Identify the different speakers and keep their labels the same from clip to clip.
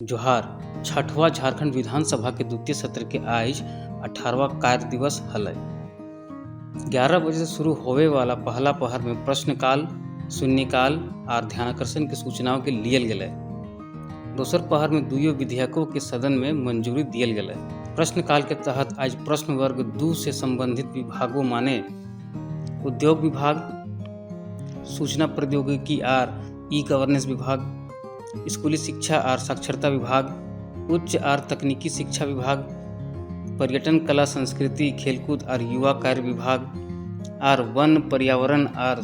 Speaker 1: जोहार छठवां झारखंड विधानसभा के द्वितीय सत्र के आज 18वां कार्य दिवस हलय। 11 बजे से शुरू होवे वाला पहला पहर में प्रश्नकाल, शून्यकाल और ध्यानाकर्षण के सूचनाओं के लियल गेलय। दोसर पहर में दुइयो विधेयकों के सदन में मंजूरी दियल गेलय। प्रश्नकाल के तहत आज प्रश्न वर्ग 2 से संबंधित विभागों माने उद्योग विभाग, सूचना प्रौद्योगिकी और ई गवर्नेंस विभाग, स्कूली शिक्षा और साक्षरता विभाग, उच्च और तकनीकी शिक्षा विभाग, पर्यटन कला संस्कृति खेलकूद और युवा कार्य विभाग और वन पर्यावरण और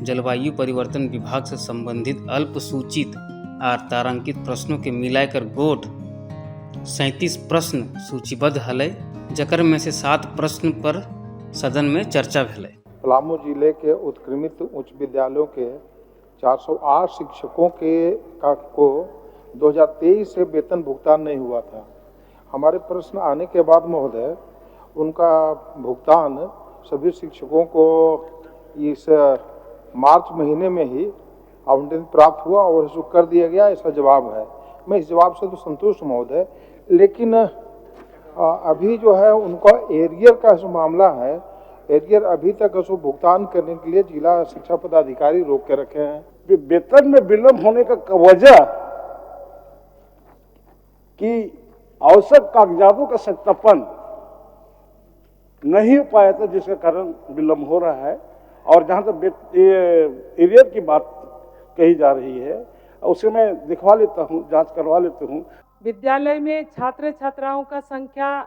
Speaker 1: जलवायु परिवर्तन विभाग से संबंधित अल्प सूचित और तारांकित प्रश्नों के मिलाकर गोट 37 प्रश्न सूचीबद्ध हलय, जकर में से 7 प्रश्न पर सदन में चर्चा भेलै।
Speaker 2: पलामू जिले के उत्क्रमित उच्च विद्यालयों के 408 शिक्षकों को 2023 से वेतन भुगतान नहीं हुआ था। हमारे प्रश्न आने के बाद महोदय उनका भुगतान सभी शिक्षकों को इस मार्च महीने में ही आवंटन प्राप्त हुआ और इसको कर दिया गया, ऐसा जवाब है। मैं इस जवाब से तो संतुष्ट महोदय, लेकिन अभी जो है उनका एरियर का जो मामला है, एरियर अभी तक उसको भुगतान करने के लिए जिला शिक्षा पदाधिकारी रोक के रखे हैं।
Speaker 3: वेतन में विलंब होने का वजह कि आवश्यक कागजातों का सत्यापन नहीं हो पाया था, जिसके कारण विलंब हो रहा है। और जहां तक एरियर की बात कही जा रही है, उसे मैं दिखवा लेता हूं, जांच करवा लेता हूं।
Speaker 4: विद्यालय में छात्र छात्राओं का संख्या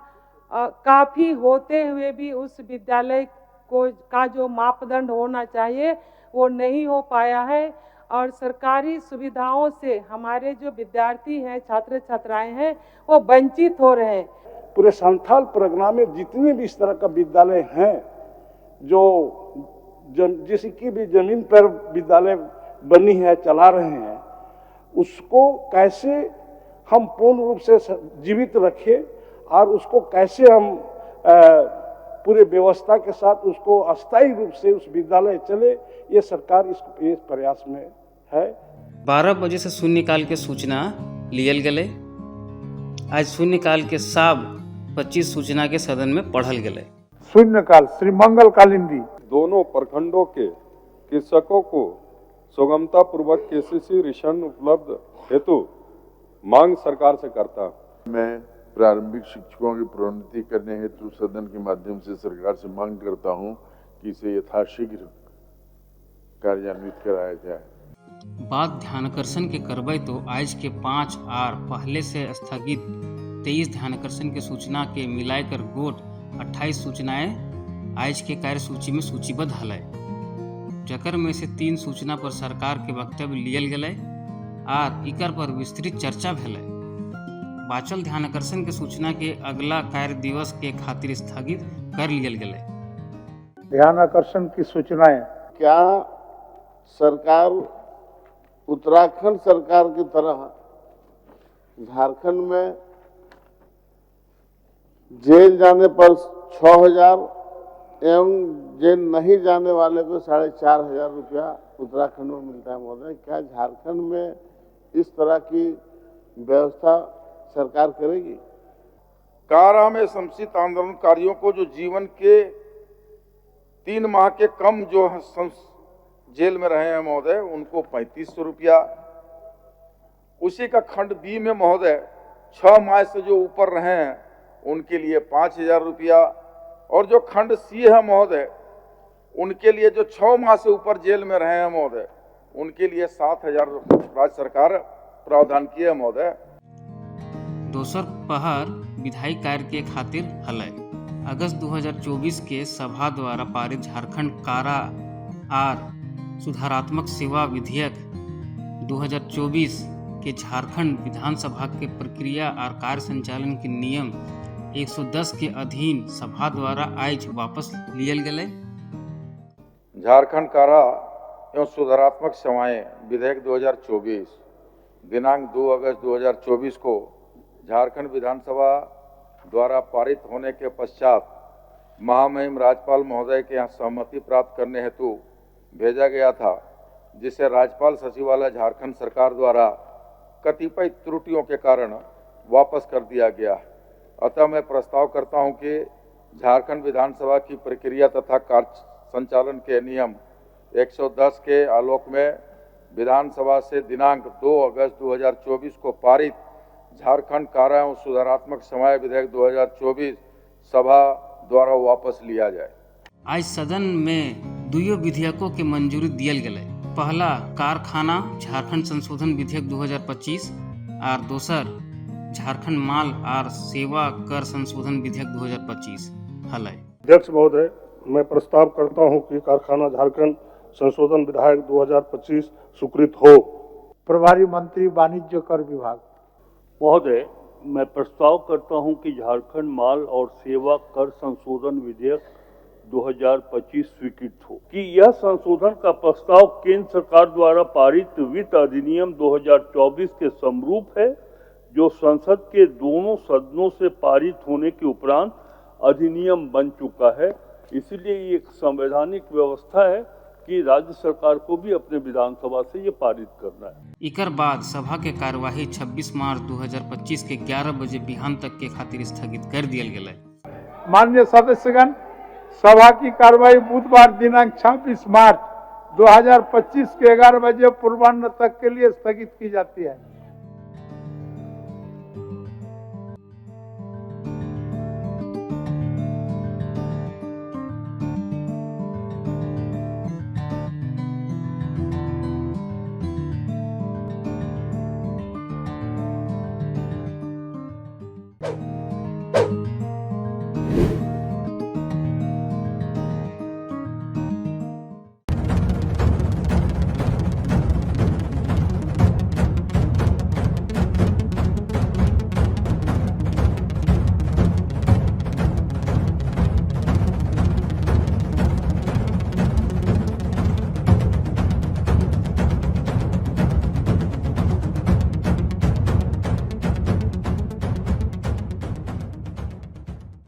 Speaker 4: काफ़ी होते हुए भी उस विद्यालय का जो मापदंड होना चाहिए वो नहीं हो पाया है और सरकारी सुविधाओं से हमारे जो विद्यार्थी हैं, छात्र छात्राएं हैं, वो वंचित हो रहे हैं।
Speaker 3: पूरे संथाल परगना में जितने भी इस तरह का विद्यालय हैं, जिसकी भी जमीन पर विद्यालय बनी है, चला रहे हैं, उसको कैसे हम पूर्ण रूप से जीवित रखें और उसको कैसे हम पूरे व्यवस्था के साथ उसको अस्थायी रूप से उस विद्यालय चले, ये सरकार इस प्रयास में है।
Speaker 1: 12 बजे से शून्यकाल के सूचना लियल गेलै। आज शून्यकाल के सब 25 सूचना के सदन में पढ़ल गेलै।
Speaker 2: शून्यकाल श्री मंगल कालिंदी।
Speaker 5: दोनों प्रखंडों के कृषकों को सुगमता पूर्वक केसीसी ऋण उपलब्ध हेतु मांग सरकार से करता।
Speaker 6: मैं प्रारंभिक शिक्षकों की प्रोन्नति करने हेतु सदन के माध्यम से सरकार से मांग करता हूं कि इसे यथाशीघ्र कार्यान्वित कराया जाए।
Speaker 1: बात ध्यानाकर्षण के करबै तो आज के 5 और पहले से स्थगित 23 ध्यानाकर्षण के सूचना के मिलाकर गोट 28 सूचनाएं आज के कार्य सूची में सूचीबद्ध हलय, जकर में से 3 सूचना पर सरकार के वक्तव्य लियल गेलै और इकर पर विस्तृत चर्चा भेलै। बाचल ध्यानाकर्षण के सूचना के अगला कार्य दिवस के खातिर स्थगित कर लियल गेलै।
Speaker 2: ध्यानाकर्षण की सूचनाएं।
Speaker 7: क्या सरकार उत्तराखंड सरकार की तरह झारखंड में जेल जाने पर 6,000 एवं जेल नहीं जाने वाले को 4,500 रुपया उत्तराखंड में मिलता है महोदय? क्या झारखंड में इस तरह की व्यवस्था सरकार करेगी?
Speaker 8: कारा में शमसित आंदोलनकारियों को जो जीवन के 3 माह के कम जो जेल में रहे हैं महोदय, उनको 3500 रुपया। उसी का खंड बी में महोदय 6 माह से जो ऊपर रहे हैं उनके लिए 5,000 रुपया, और जो खंड सी है महोदय, उनके लिए जो 6 माह से ऊपर जेल में रहे हैं महोदय, उनके लिए 7,000 राज्य सरकार प्रावधान किए है महोदय।
Speaker 1: दोसर पहर विधायी कार्य के खातिर हलय। अगस्त 2024 के सभा द्वारा पारित झारखंड कारा और सुधारात्मक सेवा विधेयक 2024 के झारखंड विधानसभा के प्रक्रिया और कार्य संचालन के नियम 110 के अधीन सभा द्वारा आज वापस लियल गेलै।
Speaker 8: झारखंड कारा एवं सुधारात्मक सेवाएं विधेयक 2024 दिनांक 2 अगस्त 2024 को झारखंड विधानसभा द्वारा पारित होने के पश्चात महामहिम राज्यपाल महोदय के यहाँ सहमति प्राप्त करने हेतु भेजा गया था, जिसे राज्यपाल सचिवालय झारखंड सरकार द्वारा कतिपय त्रुटियों के कारण वापस कर दिया गया। अतः मैं प्रस्ताव करता हूं कि झारखंड विधानसभा की प्रक्रिया तथा कार्य संचालन के नियम 110 के आलोक में विधानसभा से दिनांक 2 अगस्त 2024 को पारित झारखंड कार्य एवं सुधारात्मक समय विधेयक 2024 सभा द्वारा वापस लिया जाए।
Speaker 1: आज सदन में दुयो विधेयकों के मंजूरी दियल गए। पहला कारखाना झारखंड संशोधन विधेयक 2025 और दोसर झारखंड माल और सेवा कर संशोधन विधेयक 2025 हल है।
Speaker 3: अध्यक्ष महोदय, मैं प्रस्ताव करता हूं कि कारखाना झारखंड संशोधन विधेयक 2025 स्वीकृत हो।
Speaker 2: प्रभारी मंत्री वाणिज्य कर विभाग।
Speaker 9: महोदय, मैं प्रस्ताव करता हूं कि झारखंड माल और सेवा कर संशोधन विधेयक 2025 स्वीकृत हो। कि यह संशोधन का प्रस्ताव केंद्र सरकार द्वारा पारित वित्त अधिनियम 2024 के समरूप है, जो संसद के दोनों सदनों से पारित होने के उपरांत अधिनियम बन चुका है। इसलिए ये एक संवैधानिक व्यवस्था है कि राज्य सरकार को भी अपने विधानसभा से ये पारित करना है।
Speaker 1: इकर बाद सभा के कार्यवाही 26 मार्च 2025 के 11 बजे बिहान तक के खातिर स्थगित कर दियल गेल।
Speaker 2: माननीय सदस्यगण, सभा की कार्यवाही बुधवार दिनांक 26 मार्च 2025 के 11 बजे पूर्वाह्न तक के लिए स्थगित की जाती है।